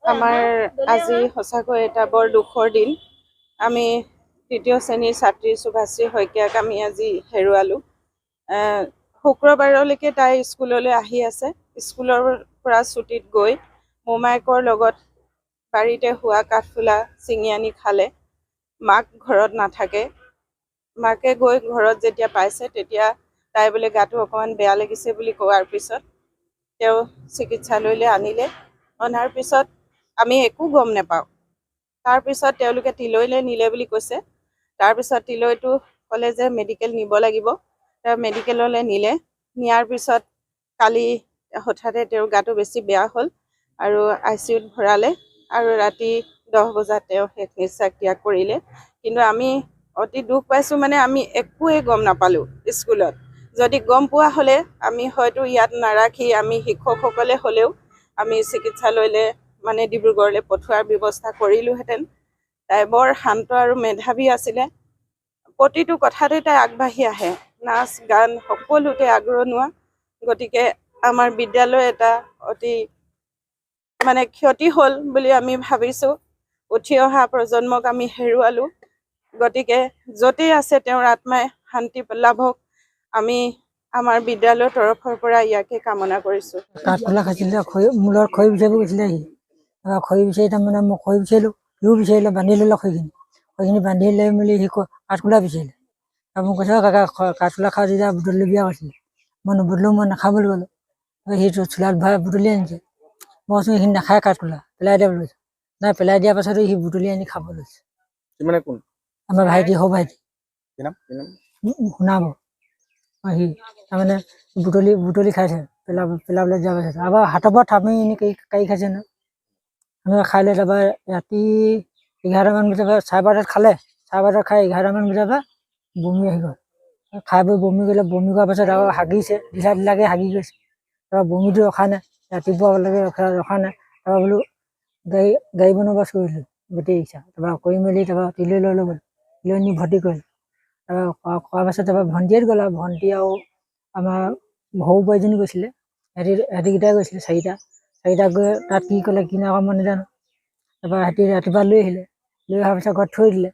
আমাৰ আজি সঁচাকৈ এটা বৰ দুখৰ দিন। আমি তৃতীয় শ্ৰেণীৰ ছাত্ৰী শুভাশ্ৰী শইকীয়াক আমি আজি হেৰুৱালোঁ। শুক্ৰবাৰলৈকে তাই স্কুললৈ আহি আছে। স্কুলৰ পৰা ছুটীত গৈ মোমায়েকৰ লগত বাৰীতে হোৱা কাঠফুলা ছিঙি আনি খালে। মাক ঘৰত নাথাকে। মাকে গৈ ঘৰত যেতিয়া পাইছে তেতিয়া তাই বোলে গাটো অকণমান বেয়া লাগিছে বুলি কোৱাৰ পিছত তেওঁ চিকিৎসালয়লৈ আনিলে। অনাৰ পিছত আমি একো গম নাপাওঁ। তাৰপিছত তেওঁলোকে তিলৈলৈ নিলে বুলি কৈছে। তাৰপিছত তিলৈটো ক'লে যে মেডিকেল নিব লাগিব। তেওঁ মেডিকেললৈ নিলে। নিয়াৰ পিছত কালি হঠাতে তেওঁৰ গাটো বেছি বেয়া হ'ল আৰু ICUত ভৰালে আৰু ৰাতি 10 বজাত তেওঁ শেষ নিশ্বাস ত্যাগ কৰিলে। কিন্তু আমি অতি দুখ পাইছোঁ, মানে আমি একোৱেই গম নাপালোঁ স্কুলত। যদি গম পোৱা হ'লে আমি হয়তো ইয়াত নাৰাখি আমি শিক্ষকসকলে হ'লেও আমি চিকিৎসালয়লৈ মানে ডিব্ৰুগড়লৈ পঠোৱাৰ ব্যৱস্থা কৰিলোহেঁতেন। তাই বৰ শান্ত আৰু মেধাৱী আছিলে। প্ৰতিটো কথাতে তাই আগবাঢ়ি আহে। নাচ গান সকলোতে আগৰণুৱা। গতিকে আমাৰ বিদ্যালয় এটা অতি মানে ক্ষতি হ'ল বুলি আমি ভাবিছোঁ। উঠি অহা প্ৰজন্মক আমি হেৰুৱালোঁ। গতিকে য'তেই আছে তেওঁৰ আত্মাই শান্তি লাভক আমি আমাৰ বিদ্যালয়ৰ তৰফৰ পৰা ইয়াকে কামনা কৰিছোঁ। কাঠফুলা খাইছিলে, মূৰত খৰি বিচাৰিব গৈছিলে সি। খৰি বিচাৰি তাৰমানে মই খৰি বিচাৰিলোঁ, সিও বিচাৰিলে, বান্ধি ল'লে খৰিখিনি বান্ধি লৈ মেলি সি কাঠফুলা বিচাৰিলে। আৰু মোক কৈছে কাকা কাঠফুলা খাওঁ যেতিয়া বুটলি বিয়া কৈছিলে। মই নুবুটলোঁ, মই নাখাওঁ বুলি ক'লোঁ। সি চোলাত ভৰাই বুটলি আনিছে। মই কৈছোঁ এইখিনি নাখায় কাঠফুলা, পেলাই দিয়া বুলি কৈছোঁ। নাই, পেলাই দিয়াৰ পাছতো সি বুটলি আনি খাব লৈছে। আমাৰ ভাইটি, সৰু ভাইটি শুনাব। সি তাৰমানে বুটলি খাইছে, পেলাবলৈ যোৱাৰ পাছত আবাৰ হাতৰ পৰা থাপি এনে কাঢ়ি খাইছে নহয়। আমি খাই লৈ তাৰপৰা ৰাতি 11টামান বজাৰ পৰা 12:30 খালে। 12:30 খাই 11টামান বজাৰ পৰা বমি আহি গ'ল। খাই বৈ বমি কৰিলে। বমি কৰাৰ পাছত আৰু হাগিছে, ঢিলাকে হাগি গৈছে। তাৰপৰা বমিটো ৰখা নাই, ৰাতিপুৱালৈকে ৰখা নাই। তাৰপৰা বোলো গাড়ী বন্দবস্ত কৰিলোঁ, বেটেৰী ৰিক্সা। তাৰপৰা কৰি মেলি তাৰপৰা তিলৈ লৈ গ'ল। তিলৈ নি ভৰ্তি কৰিলোঁ। তাৰপৰা কৰাৰ পাছত তাৰপৰা ভণ্টিহঁত গ'ল আৰু ভণ্টি আৰু আমাৰ সৰু বোৱাৰীজনী গৈছিলে। সিহঁতিকেইটাই গৈছিলে চাৰিটা গৈ তাত কি ক'লে কি নাই মই নাজানো। তাৰপৰা সিহঁতি ৰাতিপুৱা লৈ আহিলে। লৈ অহাৰ পাছত ঘৰত থৈ দিলে।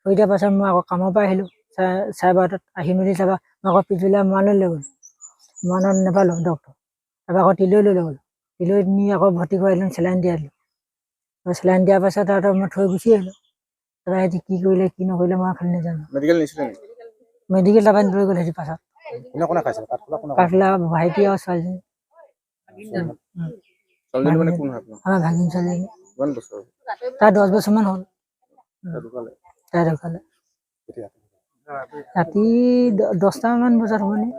থৈ দিয়াৰ পাছত মই আকৌ কামৰ পৰা আহিলোঁ 12:30 আহি মেলি তাৰপৰা মই আকৌ পিছবেলা মৰাণলৈ লৈ গ'লোঁ। মৰাণত নাপালোঁ ডক্টৰ। তাৰপৰা আকৌ তিলৈ লৈ গ'লোঁ। তিলৈত নি আকৌ ভৰ্তি কৰাই দিলোঁ, চেলাইন দিয়াই দিলোঁ। চেলাইন দিয়াৰ পাছত আৰু মই থৈ গুচি আহিলোঁ। তাৰপৰা সিহঁতি কি কৰিলে কি নকৰিলে মই খালি নাজানো। মেডিকেল তাৰপৰা লৈ গ'ল সিহঁতি পাছত। কাঠফুলা ভাইটি আৰু ছোৱালীজনী। আমাৰ ভাগিন ছোৱালীজনী। তাৰ 10 বছৰমান হ'ল। তাই ঢুকালে ৰাতি 10টামান বজাত হ'ব নি।